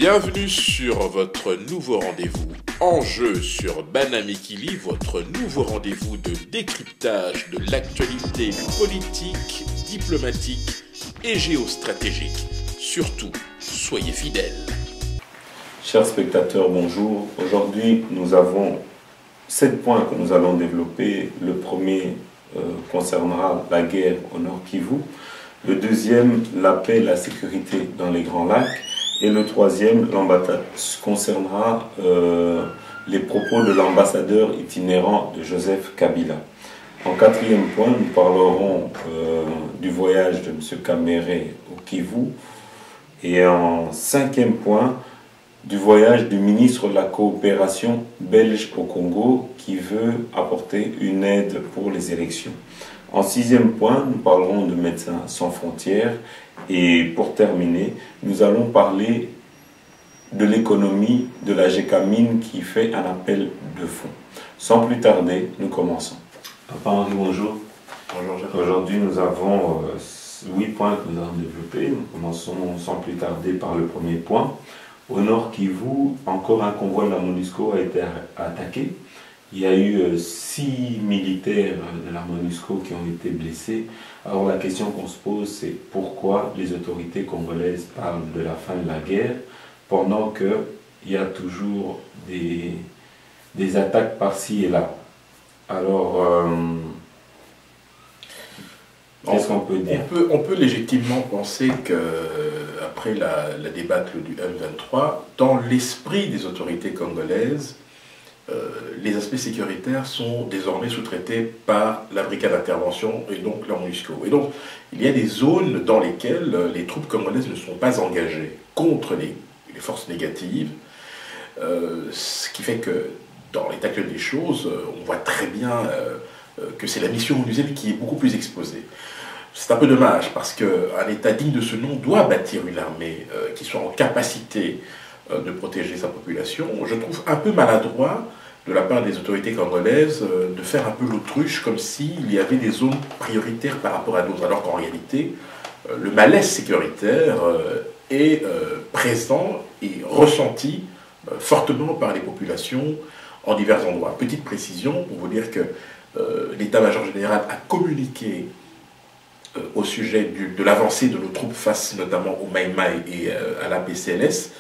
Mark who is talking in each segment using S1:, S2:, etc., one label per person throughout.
S1: Bienvenue sur votre nouveau rendez-vous Enjeu sur Banamekili, votre nouveau rendez-vous de décryptage de l'actualité politique, diplomatique et géostratégique. Surtout, soyez fidèles.
S2: Chers spectateurs, bonjour. Aujourd'hui, nous avons 7 points que nous allons développer. Le premier concernera la guerre au Nord Kivu. Le deuxième, la paix et la sécurité dans les Grands Lacs. Et le troisième, concernera les propos de l'ambassadeur itinérant de Joseph Kabila. En quatrième point, nous parlerons du voyage de M. Kamere au Kivu. Et en cinquième point, du voyage du ministre de la coopération belge au Congo qui veut apporter une aide pour les élections. En sixième point, nous parlerons de Médecins sans frontières. Et pour terminer, nous allons parler de l'économie de la GECAMINE qui fait un appel de fonds. Sans plus tarder, nous commençons. Papa Henri, bonjour.
S1: Bonjour, Jacques.
S2: Aujourd'hui, nous avons 8 points que nous allons développer. Nous commençons sans plus tarder par le premier point. Au Nord Kivu, encore un convoi de la MONUSCO a été attaqué. Il y a eu 6 militaires de la MONUSCO qui ont été blessés. Alors la question qu'on se pose, c'est pourquoi les autorités congolaises parlent de la fin de la guerre pendant qu'il y a toujours des attaques par-ci et là. Alors, qu'est-ce qu'on peut dire?
S1: On peut légitimement penser qu'après la débâcle du M23, dans l'esprit des autorités congolaises, les aspects sécuritaires sont désormais sous-traités par la brigade d'intervention et donc la MONUSCO. Et donc, il y a des zones dans lesquelles les troupes congolaises ne sont pas engagées contre les forces négatives, ce qui fait que dans l'état actuel des choses, on voit très bien que c'est la mission onusienne qui est beaucoup plus exposée. C'est un peu dommage parce qu'un État digne de ce nom doit bâtir une armée qui soit en capacité de protéger sa population. Je trouve un peu maladroit de la part des autorités congolaises de faire un peu l'autruche comme s'il y avait des zones prioritaires par rapport à d'autres, alors qu'en réalité, le malaise sécuritaire est présent et ressenti fortement par les populations en divers endroits. Petite précision pour vous dire que l'état-major général a communiqué au sujet de l'avancée de nos troupes face notamment au Maï-Maï et à la PCLS.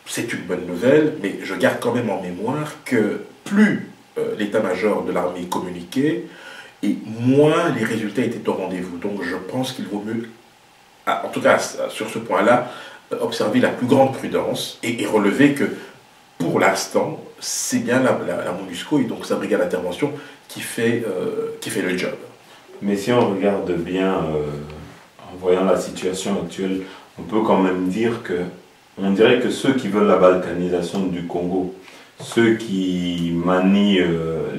S1: C'est une bonne nouvelle, mais je garde quand même en mémoire que plus l'état-major de l'armée communiquait, et moins les résultats étaient au rendez-vous. Donc je pense qu'il vaut mieux, en tout cas sur ce point-là, observer la plus grande prudence et relever que pour l'instant, c'est bien la MONUSCO et donc sa brigade d'intervention qui fait le job.
S2: Mais si on regarde bien, en voyant la situation actuelle, on peut quand même dire que on dirait que ceux qui veulent la balkanisation du Congo, ceux qui manient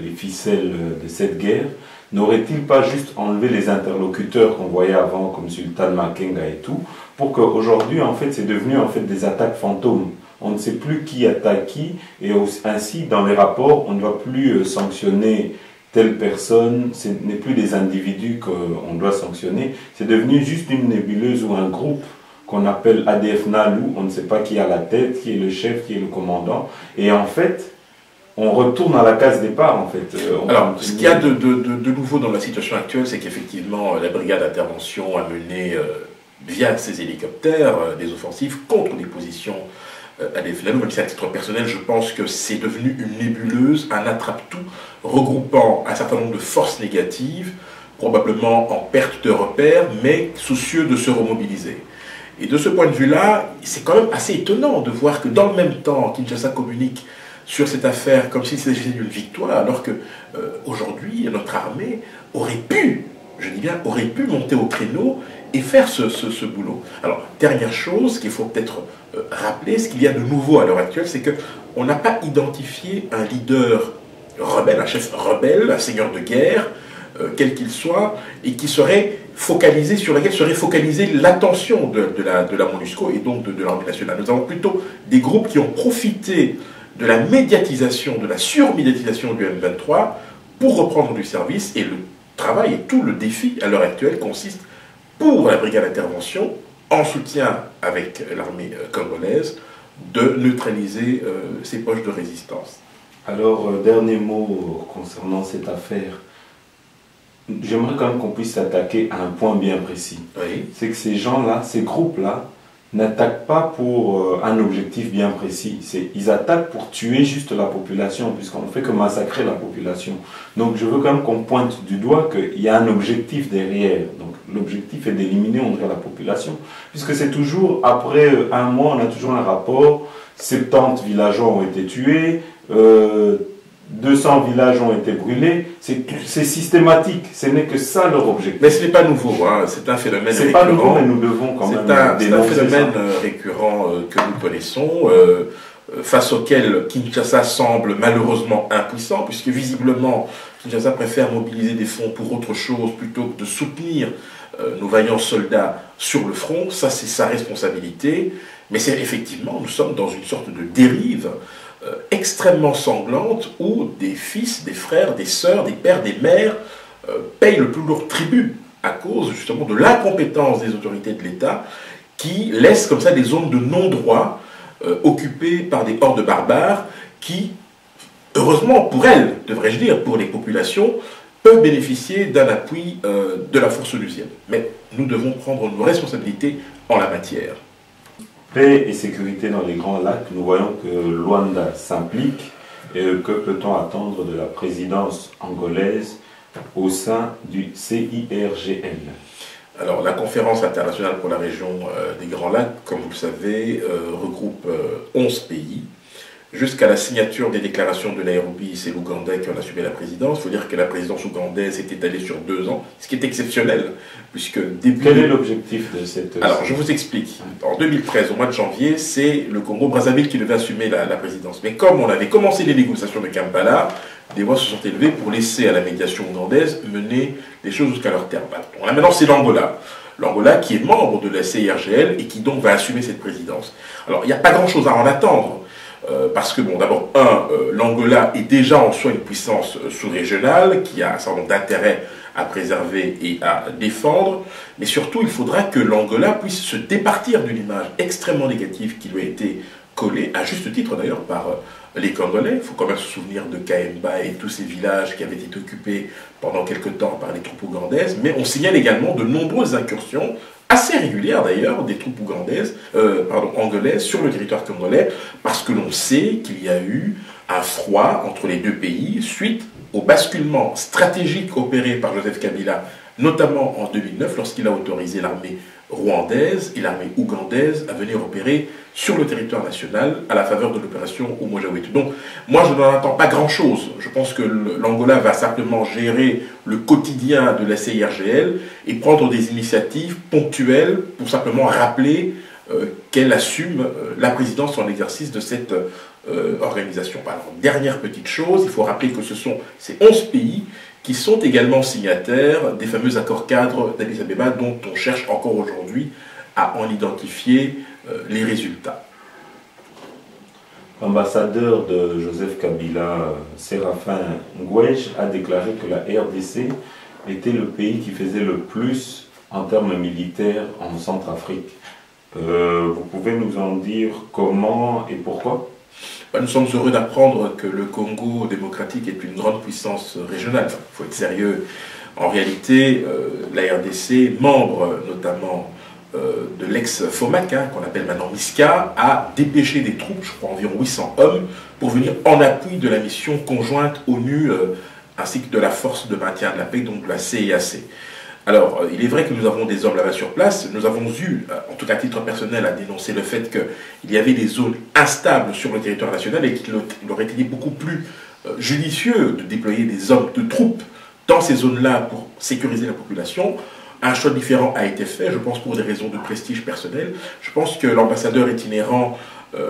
S2: les ficelles de cette guerre, n'auraient-ils pas juste enlevé les interlocuteurs qu'on voyait avant, comme Sultan Makenga et tout, pour qu'aujourd'hui, en fait, c'est devenu en fait des attaques fantômes. On ne sait plus qui attaque qui, et ainsi, dans les rapports, on ne doit plus sanctionner telle personne, ce n'est plus des individus qu'on doit sanctionner, c'est devenu juste une nébuleuse ou un groupe qu'on appelle ADF Nalou, on ne sait pas qui est à la tête, qui est le chef, qui est le commandant, et en fait, on retourne à la case départ, en fait.
S1: Alors, ce qu'il y a de nouveau dans la situation actuelle, c'est qu'effectivement, la brigade d'intervention a mené, via ses hélicoptères, des offensives contre des positions ADF Nalou, même si à titre personnel, je pense que c'est devenu une nébuleuse, un attrape-tout, regroupant un certain nombre de forces négatives, probablement en perte de repères, mais soucieux de se remobiliser. Et de ce point de vue-là, c'est quand même assez étonnant de voir que dans le même temps, Kinshasa communique sur cette affaire comme s'il s'agissait d'une victoire, alors que aujourd'hui, notre armée aurait pu, je dis bien, aurait pu monter au créneau et faire ce boulot. Alors, dernière chose qu'il faut peut-être rappeler, ce qu'il y a de nouveau à l'heure actuelle, c'est qu'on n'a pas identifié un leader rebelle, un chef rebelle, un seigneur de guerre, quel qu'il soit, et qui serait focalisé, sur laquelle serait focalisée l'attention de la MONUSCO et donc de l'armée nationale. Nous avons plutôt des groupes qui ont profité de la médiatisation, de la surmédiatisation du M23 pour reprendre du service, et le travail et tout le défi à l'heure actuelle consiste pour la brigade d'intervention, en soutien avec l'armée congolaise, de neutraliser ces poches de résistance.
S2: Alors, dernier mot concernant cette affaire. J'aimerais quand même qu'on puisse s'attaquer à un point bien précis.
S1: Oui.
S2: C'est que ces gens-là, ces groupes-là, n'attaquent pas pour un objectif bien précis. Ils attaquent pour tuer juste la population, puisqu'on ne fait que massacrer la population. Donc je veux quand même qu'on pointe du doigt qu'il y a un objectif derrière. Donc l'objectif est d'éliminer la population. Puisque c'est toujours, après un mois, on a toujours un rapport, 70 villageois ont été tués, 200 villages ont été brûlés, c'est systématique, ce n'est que ça leur objectif.
S1: Mais ce n'est pas nouveau, hein. C'est un phénomène récurrent.
S2: C'est pas nouveau, mais nous devons quand même
S1: C'est un phénomène récurrent que nous connaissons, face auquel Kinshasa semble malheureusement impuissant, puisque visiblement Kinshasa préfère mobiliser des fonds pour autre chose plutôt que de soutenir nos vaillants soldats sur le front. Ça, c'est sa responsabilité. Mais c'est effectivement, nous sommes dans une sorte de dérive extrêmement sanglante où des fils, des frères, des sœurs, des pères, des mères payent le plus lourd tribut à cause justement de l'incompétence des autorités de l'État qui laissent comme ça des zones de non-droit occupées par des hordes barbares qui, heureusement pour elles, devrais-je dire, pour les populations, peuvent bénéficier d'un appui de la force onusienne. Mais nous devons prendre nos responsabilités en la matière.
S2: Paix et sécurité dans les Grands Lacs, nous voyons que Luanda s'implique. Et que peut-on attendre de la présidence angolaise au sein du CIRGL?
S1: Alors, la conférence internationale pour la région des Grands Lacs, comme vous le savez, regroupe 11 pays. Jusqu'à la signature des déclarations de Nairobi, c'est l'Ougandais qui en assumait la présidence. Il faut dire que la présidence ougandaise est étalée sur 2 ans, ce qui est exceptionnel, puisque début...
S2: Quel est l'objectif de cette...
S1: Alors, je vous explique. En 2013, au mois de janvier, c'est le Congo-Brazzaville qui devait assumer la présidence. Mais comme on avait commencé les négociations de Kampala, des voix se sont élevées pour laisser à la médiation ougandaise mener les choses jusqu'à leur terme. Donc là, maintenant, c'est l'Angola. L'Angola qui est membre de la CIRGL et qui donc va assumer cette présidence. Alors, il n'y a pas grand-chose à en attendre. Parce que, bon, d'abord, l'Angola est déjà en soi une puissance sous-régionale qui a un certain nombre d'intérêts à préserver et à défendre, mais surtout, il faudra que l'Angola puisse se départir d'une image extrêmement négative qui lui a été collée, à juste titre d'ailleurs, par les Congolais. Il faut quand même se souvenir de Kaemba et tous ces villages qui avaient été occupés pendant quelque temps par les troupes ougandaises, mais on signale également de nombreuses incursions assez régulière d'ailleurs, des troupes angolaises sur le territoire congolais, parce que l'on sait qu'il y a eu un froid entre les deux pays suite au basculement stratégique opéré par Joseph Kabila, notamment en 2009, lorsqu'il a autorisé l'armée rwandaise et l'armée ougandaise à venir opérer sur le territoire national à la faveur de l'opération Umoja-Wetu. Donc, moi, je n'en attends pas grand-chose. Je pense que l'Angola va simplement gérer le quotidien de la CIRGL et prendre des initiatives ponctuelles pour simplement rappeler qu'elle assume la présidence en exercice de cette organisation. Alors, dernière petite chose, il faut rappeler que ce sont ces 11 pays qui sont également signataires des fameux accords cadres d'Addis Abeba dont on cherche encore aujourd'hui à en identifier les résultats.
S2: L'ambassadeur de Joseph Kabila, Séraphin Ngouèche, a déclaré que la RDC était le pays qui faisait le plus en termes militaires en Centrafrique. Vous pouvez nous en dire comment et pourquoi?
S1: Nous sommes heureux d'apprendre que le Congo démocratique est une grande puissance régionale. Il faut être sérieux. En réalité, la RDC, membre notamment de l'ex-FOMAC, qu'on appelle maintenant MISCA, a dépêché des troupes, je crois environ 800 hommes, pour venir en appui de la mission conjointe ONU ainsi que de la force de maintien de la paix, donc de la CIAC. Alors, il est vrai que nous avons des hommes là-bas sur place. Nous avons eu, en tout cas à titre personnel, à dénoncer le fait qu'il y avait des zones instables sur le territoire national et qu'il aurait été beaucoup plus judicieux de déployer des hommes de troupes dans ces zones-là pour sécuriser la population. Un choix différent a été fait, je pense pour des raisons de prestige personnel. Je pense que l'ambassadeur itinérant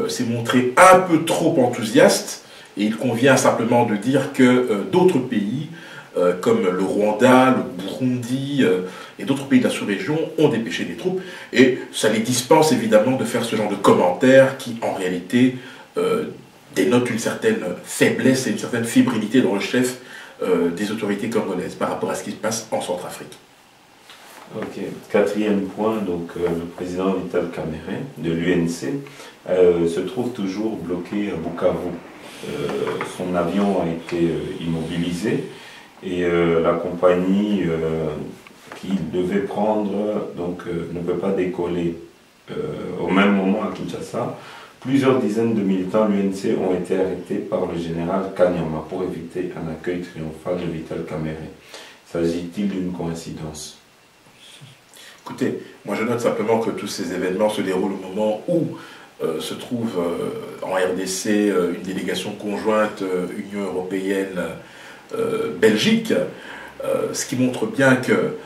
S1: s'est montré un peu trop enthousiaste et il convient simplement de dire que d'autres pays comme le Rwanda, le Burundi et d'autres pays de la sous-région ont dépêché des troupes et ça les dispense évidemment de faire ce genre de commentaires qui en réalité dénotent une certaine faiblesse et une certaine fébrilité dans le chef des autorités congolaises par rapport à ce qui se passe en Centrafrique.
S2: Ok. Quatrième point, donc le président Vital Kamerhe de l'UNC se trouve toujours bloqué à Bukavu. Son avion a été immobilisé et la compagnie qu'il devait prendre donc, ne peut pas décoller. Au même moment à Kinshasa, plusieurs dizaines de militants de l'UNC ont été arrêtés par le général Kanyama pour éviter un accueil triomphal de Vital Kamerhe. S'agit-il d'une coïncidence?
S1: Écoutez, moi je note simplement que tous ces événements se déroulent au moment où se trouve en RDC une délégation conjointe Union européenne-Belgique, ce qui montre bien que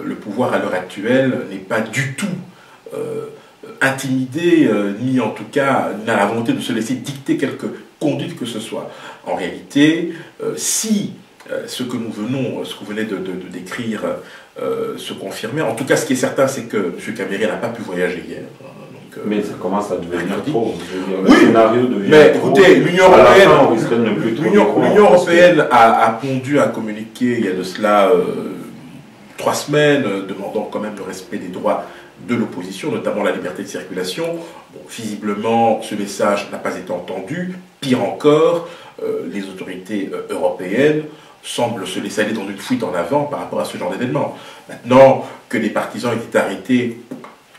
S1: le pouvoir à l'heure actuelle n'est pas du tout intimidé, ni en tout cas n'a la volonté de se laisser dicter quelque conduite que ce soit. En réalité, si ce que vous venez de décrire se confirmait, en tout cas ce qui est certain c'est que M. Kamerhe n'a pas pu voyager hier.
S2: Mais ça commence à devenir trop.
S1: Le scénario devient mais écoutez, l'Union européenne a pondu un communiqué il y a de cela 3 semaines, demandant quand même le respect des droits de l'opposition, notamment la liberté de circulation. Bon, visiblement, ce message n'a pas été entendu. Pire encore, les autorités européennes semblent se laisser aller dans une fuite en avant par rapport à ce genre d'événement. Maintenant que les partisans aient été arrêtés,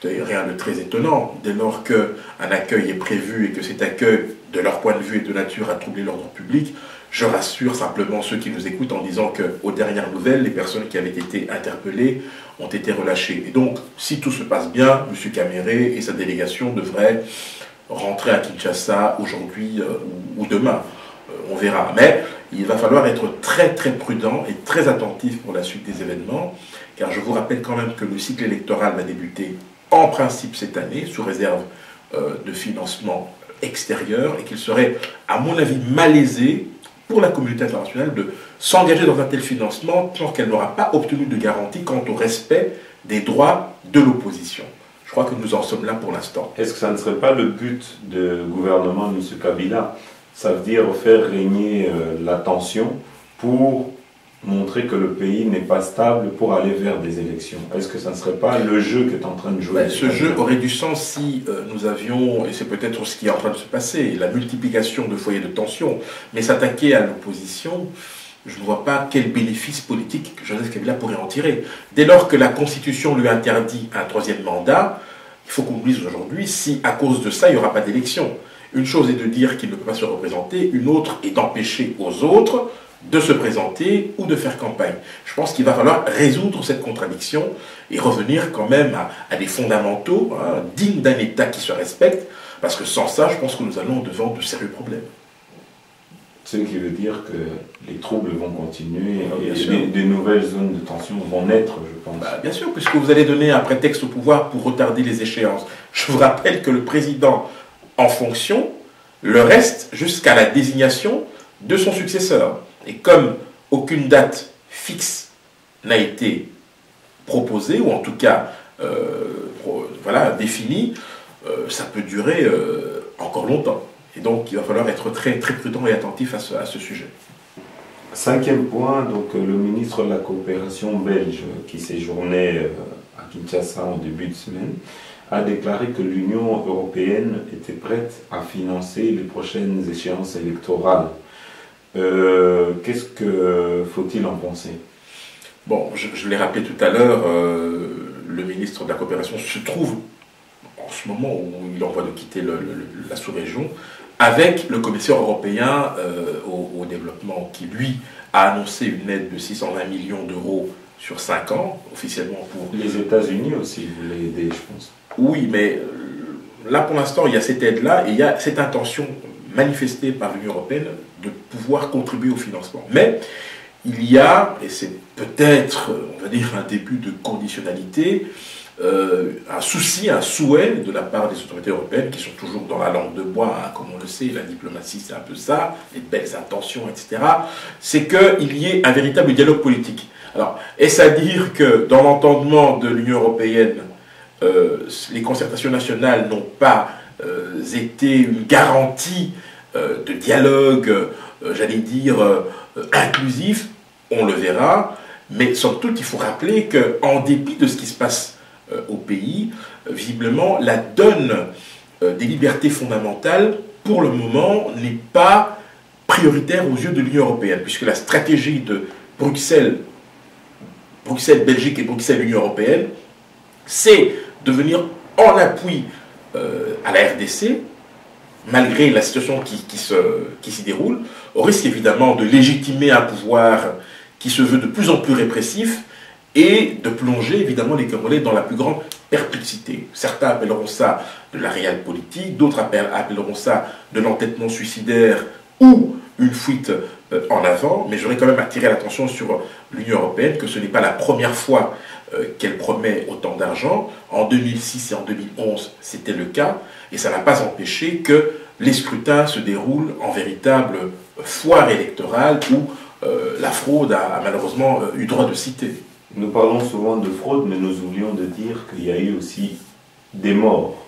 S1: rien de très étonnant, dès lors qu'un accueil est prévu et que cet accueil, de leur point de vue, est de nature à troubler l'ordre public, je rassure simplement ceux qui nous écoutent en disant qu'aux dernières nouvelles, les personnes qui avaient été interpellées ont été relâchées. Et donc, si tout se passe bien, M. Kamerhe et sa délégation devraient rentrer à Kinshasa aujourd'hui ou demain. On verra. Mais il va falloir être très très prudent et très attentif pour la suite des événements, car je vous rappelle quand même que le cycle électoral va débuter en principe cette année, sous réserve de financement extérieur, et qu'il serait, à mon avis, malaisé pour la communauté internationale de s'engager dans un tel financement tant qu'elle n'aura pas obtenu de garantie quant au respect des droits de l'opposition. Je crois que nous en sommes là pour l'instant.
S2: Est-ce que ça ne serait pas le but du gouvernement de M. Kabila? Ça veut dire faire régner la tension pour montrer que le pays n'est pas stable pour aller vers des élections. Est-ce que ça ne serait pas le jeu qu'est en train de jouer?
S1: Ce jeu aurait du sens si nous avions, et c'est peut-être ce qui est en train de se passer, la multiplication de foyers de tension, mais s'attaquer à l'opposition, je ne vois pas quel bénéfice politique Joseph Kabila pourrait en tirer. Dès lors que la Constitution lui interdit un 3e mandat, il faut qu'on dise aujourd'hui si à cause de ça il n'y aura pas d'élection. Une chose est de dire qu'il ne peut pas se représenter, une autre est d'empêcher aux autres de se présenter ou de faire campagne. Je pense qu'il va falloir résoudre cette contradiction et revenir quand même à des fondamentaux dignes d'un État qui se respecte, parce que sans ça, je pense que nous allons devant de sérieux problèmes.
S2: Ce qui veut dire que les troubles vont continuer et des nouvelles zones de tension vont naître, je pense.
S1: Bien sûr, puisque vous allez donner un prétexte au pouvoir pour retarder les échéances. Je vous rappelle que le président en fonction le reste jusqu'à la désignation de son successeur. Et comme aucune date fixe n'a été proposée, ou en tout cas définie, ça peut durer encore longtemps. Et donc il va falloir être très, très prudent et attentif à ce sujet.
S2: 5e point, donc le ministre de la coopération belge qui séjournait à Kinshasa en début de semaine a déclaré que l'Union européenne était prête à financer les prochaines échéances électorales. Qu'est-ce que faut-il en penser?
S1: Bon, je l'ai rappelé tout à l'heure, le ministre de la coopération se trouve en ce moment où il envoie de quitter la sous-région avec le commissaire européen au développement qui, lui, a annoncé une aide de 620 millions d'euros sur 5 ans, officiellement pour...
S2: Les États-Unis aussi voulaient aider, je pense.
S1: Oui, mais là, pour l'instant, il y a cette aide-là et il y a cette intention manifestée par l'Union européenne de pouvoir contribuer au financement. Mais il y a, et c'est peut-être, on va dire, un début de conditionnalité, un souci, un souhait de la part des autorités européennes qui sont toujours dans la langue de bois, comme on le sait, la diplomatie c'est un peu ça, les belles intentions, etc. C'est qu'il y ait un véritable dialogue politique. Alors, est-ce à dire que dans l'entendement de l'Union européenne, les concertations nationales n'ont pas été une garantie de dialogue, j'allais dire, inclusif? On le verra. Mais somme toute, il faut rappeler qu'en dépit de ce qui se passe au pays, visiblement, la donne des libertés fondamentales, pour le moment, n'est pas prioritaire aux yeux de l'Union européenne, puisque la stratégie de Bruxelles, Belgique et Bruxelles-Union européenne, c'est de venir en appui à la RDC, malgré la situation qui s'y déroule, au risque évidemment de légitimer un pouvoir qui se veut de plus en plus répressif et de plonger évidemment les Congolais dans la plus grande perplexité. Certains appelleront ça de la réelle politique, d'autres appelleront ça de l'entêtement suicidaire ou une fuite en avant, mais j'aurais quand même attiré l'attention sur l'Union européenne que ce n'est pas la première fois qu'elle promet autant d'argent. En 2006 et en 2011, c'était le cas, et ça n'a pas empêché que les scrutins se déroulent en véritable foire électorale où la fraude a malheureusement eu droit de cité.
S2: Nous parlons souvent de fraude, mais nous oublions de dire qu'il y a eu aussi des morts.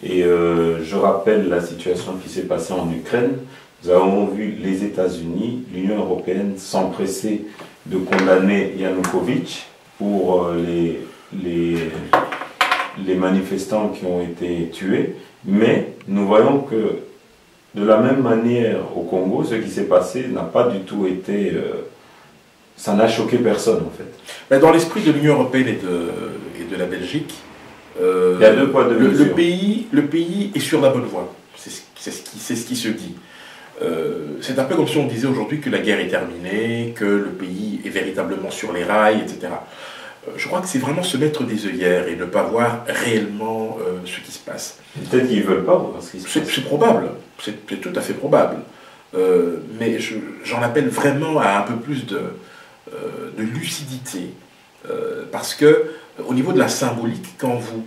S2: Et je rappelle la situation qui s'est passée en Ukraine. Nous avons vu les États-Unis, l'Union européenne s'empresser de condamner Yanukovych pour les manifestants qui ont été tués. Mais nous voyons que de la même manière au Congo, ce qui s'est passé n'a pas du tout été... ça n'a choqué personne en fait.
S1: Mais dans l'esprit de l'Union européenne et de la Belgique,
S2: il y a deux poids, deux mesures.
S1: Le pays est sur la bonne voie. C'est ce qui se dit. C'est un peu comme si on disait aujourd'hui que la guerre est terminée, que le pays est véritablement sur les rails, etc. Je crois que c'est vraiment se mettre des œillères et ne pas voir réellement ce qui se passe.
S2: Peut-être qu'ils ne veulent pas voir ce qui se passe.
S1: C'est probable, c'est tout à fait probable. Mais j'en appelle vraiment à un peu plus de lucidité. Parce que au niveau de la symbolique, quand vous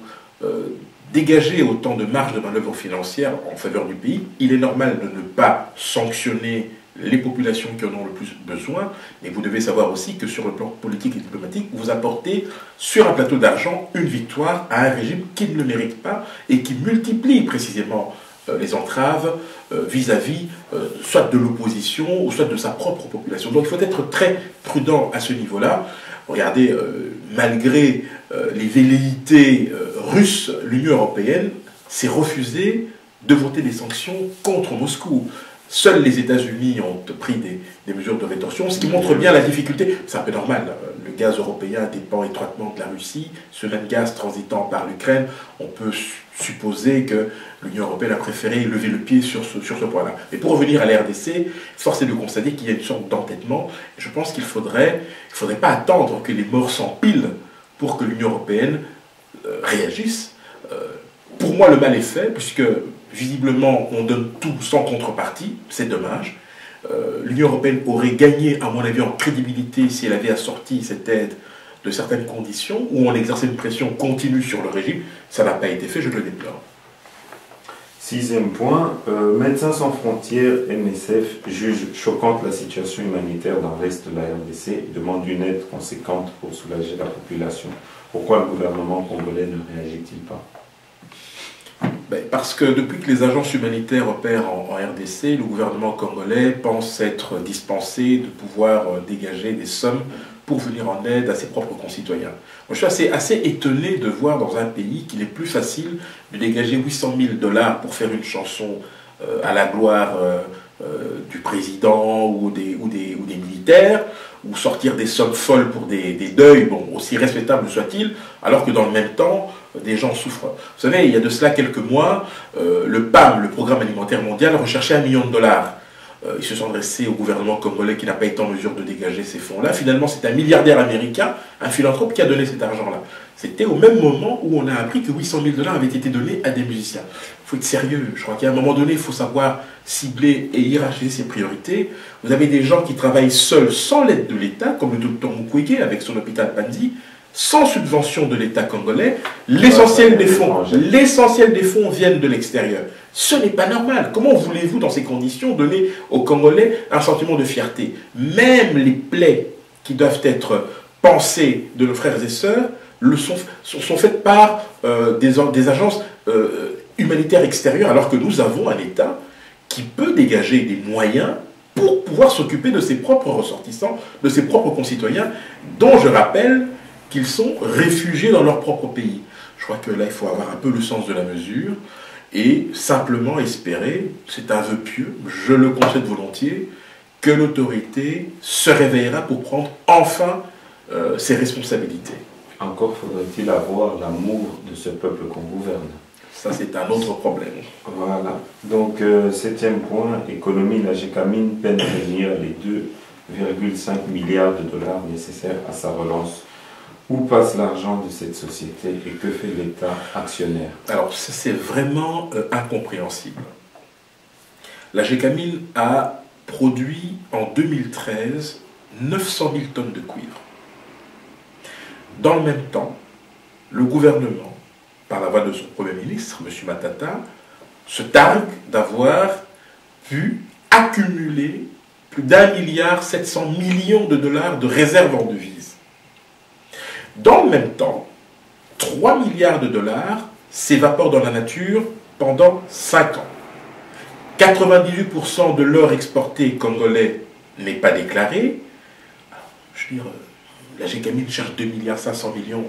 S1: dégagez autant de marge de manœuvre financière en faveur du pays, il est normal de ne pas sanctionner les populations qui en ont le plus besoin, mais vous devez savoir aussi que sur le plan politique et diplomatique, vous apportez sur un plateau d'argent une victoire à un régime qui ne le mérite pas et qui multiplie précisément les entraves vis-à-vis soit de l'opposition ou soit de sa propre population. Donc il faut être très prudent à ce niveau-là. Regardez, malgré les velléités russes, l'Union européenne s'est refusée de voter des sanctions contre Moscou. Seuls les États-Unis ont pris des mesures de rétorsion, ce qui montre bien la difficulté. C'est un peu normal, le gaz européen dépend étroitement de la Russie, ce même gaz transitant par l'Ukraine, on peut supposer que l'Union européenne a préféré lever le pied sur ce point-là. Mais pour revenir à la RDC, force est de constater qu'il y a une sorte d'entêtement. Je pense qu'il ne faudrait pas attendre que les morts s'empilent pour que l'Union européenne réagisse. Pour moi, le mal est fait, puisque visiblement, on donne tout sans contrepartie, c'est dommage. L'Union européenne aurait gagné, à mon avis, en crédibilité si elle avait assorti cette aide de certaines conditions, où on exerçait une pression continue sur le régime. Ça n'a pas été fait, je le déplore.
S2: Sixième point, Médecins sans frontières, MSF, juge choquante la situation humanitaire dans l'Est de la RDC et demande une aide conséquente pour soulager la population. Pourquoi le gouvernement congolais ne réagit-il pas ?
S1: Parce que depuis que les agences humanitaires opèrent en RDC, le gouvernement congolais pense être dispensé de pouvoir dégager des sommes pour venir en aide à ses propres concitoyens. Moi, je suis assez étonné de voir dans un pays qu'il est plus facile de dégager 800 000 $ pour faire une chanson à la gloire du président ou des militaires, ou sortir des sommes folles pour des deuils, bon, aussi respectables soit-il, alors que dans le même temps, des gens souffrent. Vous savez, il y a de cela quelques mois, le PAM, le Programme alimentaire mondial, recherchait $1 million. Ils se sont adressés au gouvernement congolais qui n'a pas été en mesure de dégager ces fonds-là. Finalement, c'est un milliardaire américain, un philanthrope, qui a donné cet argent-là. C'était au même moment où on a appris que 800 000 $ avaient été donnés à des musiciens. Il faut être sérieux. Je crois qu'à un moment donné, il faut savoir cibler et hiérarchiser ses priorités. Vous avez des gens qui travaillent seuls, sans l'aide de l'État, comme le docteur Mukwege avec son hôpital Panzi, sans subvention de l'État congolais. L'essentiel des fonds viennent de l'extérieur. Ce n'est pas normal. Comment voulez-vous, dans ces conditions, donner aux Congolais un sentiment de fierté? Même les plaies qui doivent être pensées de nos frères et sœurs sont faites par des agences humanitaires extérieures, alors que nous avons un État qui peut dégager des moyens pour pouvoir s'occuper de ses propres ressortissants, de ses propres concitoyens, dont je rappelle qu'ils sont réfugiés dans leur propre pays. Je crois que là, il faut avoir un peu le sens de la mesure et simplement espérer, c'est un vœu pieux, je le concède volontiers, que l'autorité se réveillera pour prendre enfin ses responsabilités.
S2: Encore faudrait-il avoir l'amour de ce peuple qu'on gouverne.
S1: Ça, c'est un autre problème.
S2: Voilà. Donc, septième point, économie, la GECAMINE peine à réunir les 2,5 milliards de dollars nécessaires à sa relance. Où passe l'argent de cette société et que fait l'État actionnaire?
S1: Alors, ça, c'est vraiment incompréhensible. La GECAMINE a produit en 2013 900 000 tonnes de cuivre. Dans le même temps, le gouvernement, par la voix de son Premier ministre, M. Matata, se targue d'avoir pu accumuler plus d'1,7 milliard de dollars de réserves en devises. Dans le même temps, 3 milliards de dollars s'évaporent dans la nature pendant 5 ans. 98% de l'or exporté congolais n'est pas déclaré. Alors, je veux dire, la GECAMINE cherche 2,5 milliards,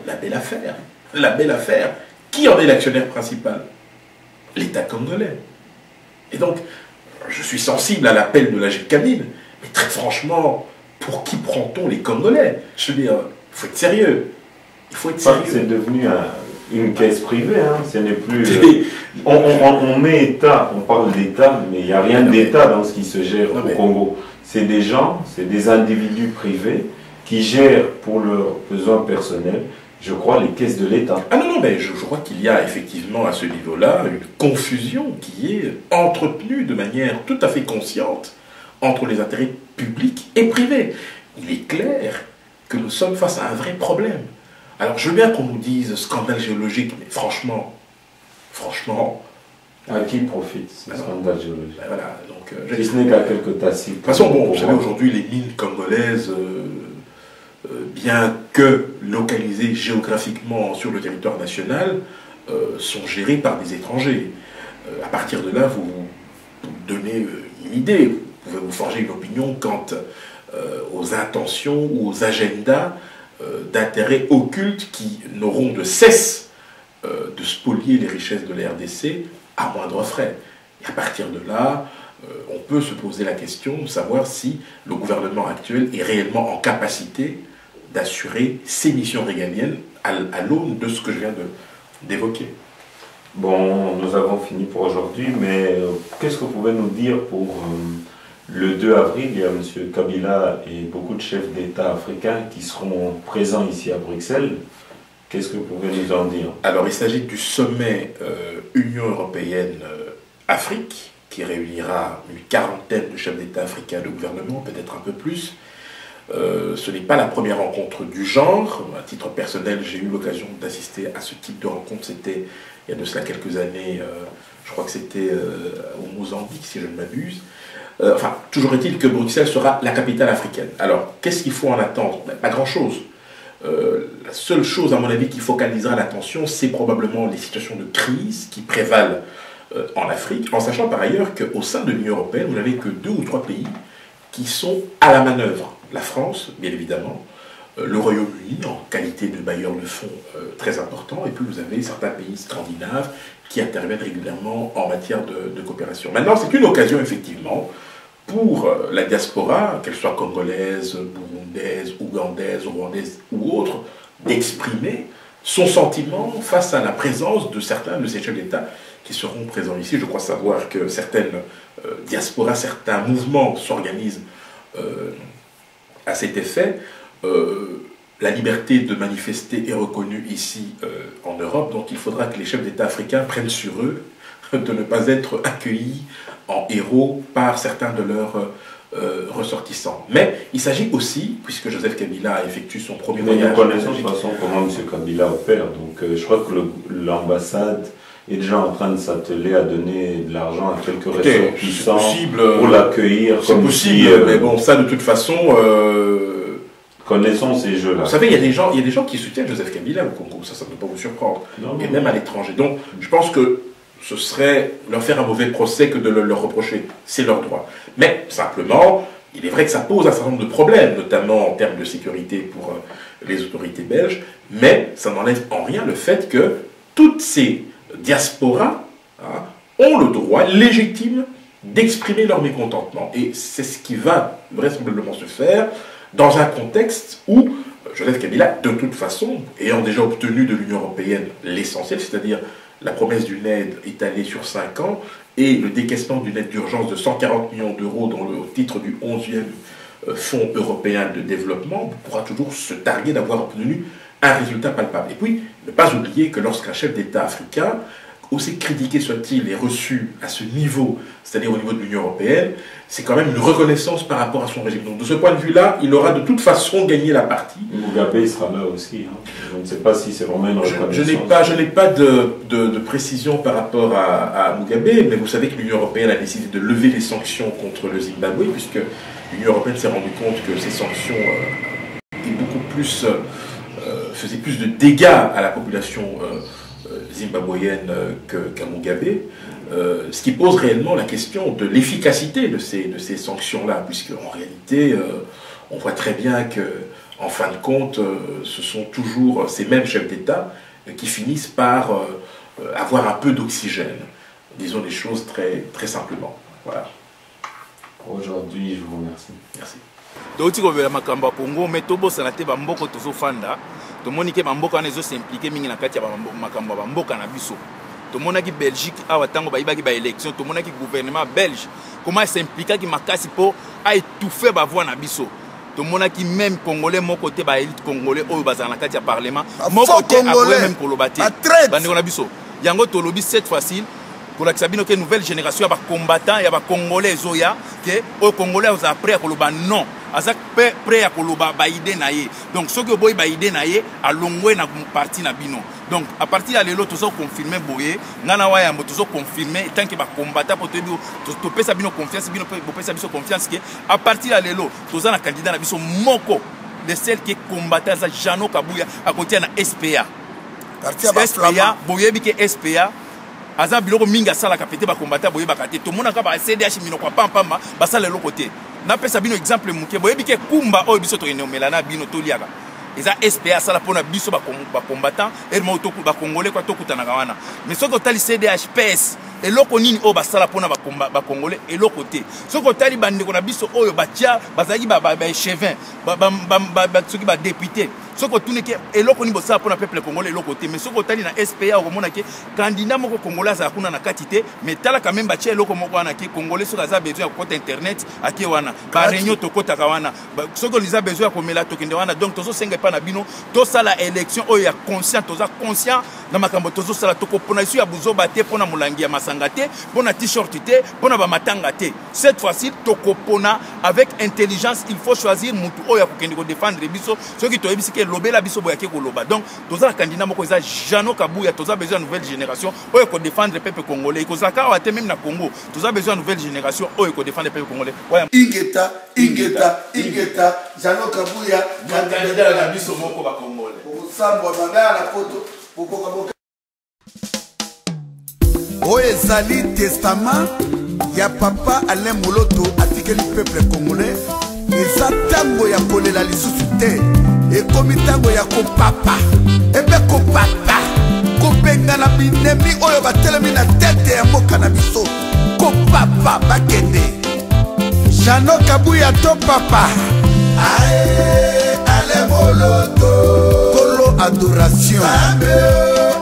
S1: la belle affaire. La belle affaire. Qui en est l'actionnaire principal? L'État congolais. Et donc, je suis sensible à l'appel de la GECAMINE, mais très franchement, pour qui prend-on les Congolais? Je veux dire, il faut être sérieux. Il faut être sérieux.
S2: C'est devenu une caisse privée, hein. Ce n'est plus... on met État, on parle d'État, mais il n'y a rien d'État dans ce qui se gère au Congo. C'est des gens, c'est des individus privés qui gèrent pour leurs besoins personnels, je crois, les caisses de l'État.
S1: Ah non, mais je crois qu'il y a effectivement à ce niveau-là une confusion qui est entretenue de manière tout à fait consciente entre les intérêts publics et privés. Il est clair que nous sommes face à un vrai problème. Alors je veux bien qu'on nous dise scandale géologique, mais franchement...
S2: À qui profite ce scandale géologique?
S1: Voilà, donc...
S2: si ce n'est qu'à quelques tacites.
S1: De toute façon, bon, vous savez, aujourd'hui, les mines congolaises... bien que localisées géographiquement sur le territoire national, sont gérées par des étrangers. À partir de là, vous donnez une idée, vous pouvez vous forger une opinion quant aux intentions ou aux agendas d'intérêts occultes qui n'auront de cesse de spolier les richesses de la RDC à moindre frais. Et à partir de là, on peut se poser la question de savoir si le gouvernement actuel est réellement en capacité d'assurer ses missions régaliennes à l'aune de ce que je viens d'évoquer.
S2: Bon, nous avons fini pour aujourd'hui, mais qu'est-ce que vous pouvez nous dire pour le 2 avril? Il y a M. Kabila et beaucoup de chefs d'État africains qui seront présents ici à Bruxelles. Qu'est-ce que vous pouvez nous en dire? Alors,
S1: il s'agit du sommet Union européenne-Afrique, qui réunira une quarantaine de chefs d'État africains, de gouvernement, peut-être un peu plus. Ce n'est pas la première rencontre du genre. À titre personnel, j'ai eu l'occasion d'assister à ce type de rencontre. C'était il y a de cela quelques années, je crois que c'était au Mozambique, si je ne m'abuse. Enfin, toujours est-il que Bruxelles sera la capitale africaine. Alors, qu'est-ce qu'il faut en attendre? Pas grand-chose. La seule chose, à mon avis, qui focalisera l'attention, c'est probablement les situations de crise qui prévalent en Afrique, en sachant par ailleurs qu'au sein de l'Union européenne, vous n'avez que 2 ou 3 pays qui sont à la manœuvre. La France, bien évidemment, le Royaume-Uni en qualité de bailleur de fonds très important, et puis vous avez certains pays scandinaves qui interviennent régulièrement en matière de coopération. Maintenant, c'est une occasion effectivement pour la diaspora, qu'elle soit congolaise, burundaise, ougandaise, rwandaise ou autre, d'exprimer son sentiment face à la présence de certains de ces chefs d'État qui seront présents ici. Je crois savoir que certaines diasporas, certains mouvements s'organisent à cet effet. La liberté de manifester est reconnue ici en Europe, donc il faudra que les chefs d'État africains prennent sur eux de ne pas être accueillis en héros par certains de leurs ressortissants. Mais il s'agit aussi, puisque Joseph Kabila effectue son premier voyage...
S2: Nous connaissons de toute façon comment M. Kabila opère, donc je crois que l'ambassade est déjà en train de s'atteler à donner de l'argent à quelques ressortissants pour l'accueillir.
S1: C'est possible, mais bon, ça de toute façon...
S2: Connaissons ces jeux-là.
S1: Vous savez, il y a des gens qui soutiennent Joseph Kabila au Congo, ça ne peut pas vous surprendre, et même à l'étranger. Donc, je pense que ce serait leur faire un mauvais procès que de leur reprocher. C'est leur droit. Mais simplement, il est vrai que ça pose un certain nombre de problèmes, notamment en termes de sécurité pour les autorités belges, mais ça n'enlève en rien le fait que toutes ces diasporas ont le droit légitime d'exprimer leur mécontentement. Et c'est ce qui va vraisemblablement se faire dans un contexte où Joseph Kabila, de toute façon, ayant déjà obtenu de l'Union européenne l'essentiel, c'est-à-dire la promesse d'une aide étalée sur 5 ans et le décaissement d'une aide d'urgence de 140 millions d'euros au titre du 11e Fonds européen de développement, pourra toujours se targuer d'avoir obtenu un résultat palpable. Et puis, ne pas oublier que lorsqu'un chef d'État africain, aussi critiqué soit-il, est reçu à ce niveau, c'est-à-dire au niveau de l'Union européenne, c'est quand même une reconnaissance par rapport à son régime. Donc de ce point de vue-là, il aura de toute façon gagné la partie.
S2: Mugabe sera là aussi. Hein. Je ne sais pas si c'est vraiment une reconnaissance.
S1: Je n'ai pas de précision par rapport à Mugabe, mais vous savez que l'Union européenne a décidé de lever les sanctions contre le Zimbabwe, puisque l'Union européenne s'est rendue compte que ces sanctions faisaient plus de dégâts à la population zimbabwéenne qu'à Mugabe, ce qui pose réellement la question de l'efficacité de ces sanctions-là, puisque en réalité, on voit très bien que, en fin de compte, ce sont toujours ces mêmes chefs d'État qui finissent par avoir un peu d'oxygène. Disons les choses très, très simplement. Voilà.
S2: Aujourd'hui, je vous remercie.
S1: Merci.
S3: Donc, tu vois, Makamba Congo, mais Tobo Sanate Bamboko Tozo Fanda, to monike Bamboka ne zo s'impliquer mingi na kati ya Makamba Bamboka na biso. To monaki Belgique awa tango ba ibaki ba élection, to monaki gouvernement belge comment s'impliquer ki makasi po a étouffer ba voix na biso. To monaki même congolais mon côté ba élite congolais o bazana na kati ya parlement, mon côté après même kolobate. Bandi na biso. Yango to lobi cette fois-ci pour la que nouvelle génération ya ba combattants ya ba congolais zoya que au congolais aux après à koloba non azak prêt à koloba ba idée na ye. Donc ce que boy ba idée na ye a longwe na parti na bino. Donc à partir de là tous ont confirmé boye ngana wa ya tous ont confirmé tant que ba combattant pour to pesa bino confiance bino pesa biso confiance que à partir de là tous na candidat na biso moko de celle qui combattait za Jano Kabuya à côté na SPA. SPA boye bi que SPA aza biloko minga sala kapete ba combattant boye bakate to mona ka ba CDH mino kwa pampamba basala le côté na pesa bino exemple muke boye bike kumba oyo biso to enomela na bino to liaka eza SPA sala pona biso ba combattant et mo to ba congolais kwa to kutana kawana mais soko tali CDH PS eloko nini oyo basala pona ba congolais eloko te soko tali bandeko na biso oyo batia bazaki ba échevin ba soki ba député soko tuneke eloko ni bosala pona peuple congolais eloko te mais soko tali na SPA okomona ke candidat moko congolais za kuna na katité mais tala quand même batia eloko moko wana ke congolais soko za besoin ya kota internet ake wana ba réunion to kota kawana soko liza besoin ya komela to kende wana donc tozo senga pa na bino to sala élection oyo ya conscient toza conscient na makambo tozo sala to ko pona isu ya buzoba te pona mulangi ya masanga te pona t-shirt te pona ba matanga te cette fois-ci to ko pona avec intelligence il faut choisir mutu oyo ya kokende ko défendre biso soki to ebisi ke lobela biso boya ke ko loba donc toza candidat moko za Jano Kabuya toza besoin de nouvelle génération oyo ko défendre le peuple congolais ko zaka wa te même na Congo toza besoin de nouvelle génération oyo ko défendre le peuple congolais
S4: ingeta Jano Kabuya
S3: candidat la biso moko ba congolais
S4: osambwa banga na poto pokoka boka oyo ezali testament ya papa Alain Moloto atikeli peuple congolais eza tango ya kolela lisusu te ekomi tango ya kopapa ebe kopapa kobenga na binemi oyo batelemi na tete ya mboka na biso kopapa bakende Jano Kabuya to papa ae Alain Moloto kolo adoration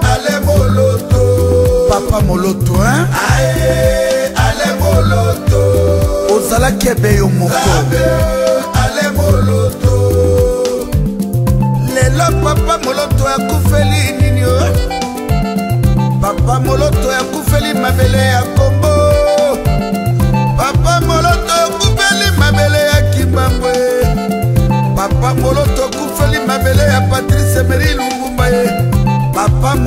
S4: Alain Moloto papa Moloto hein ae Alain Moloto ozala kebe yo moko Alain Moloto lelo papa Moloto akufeli nini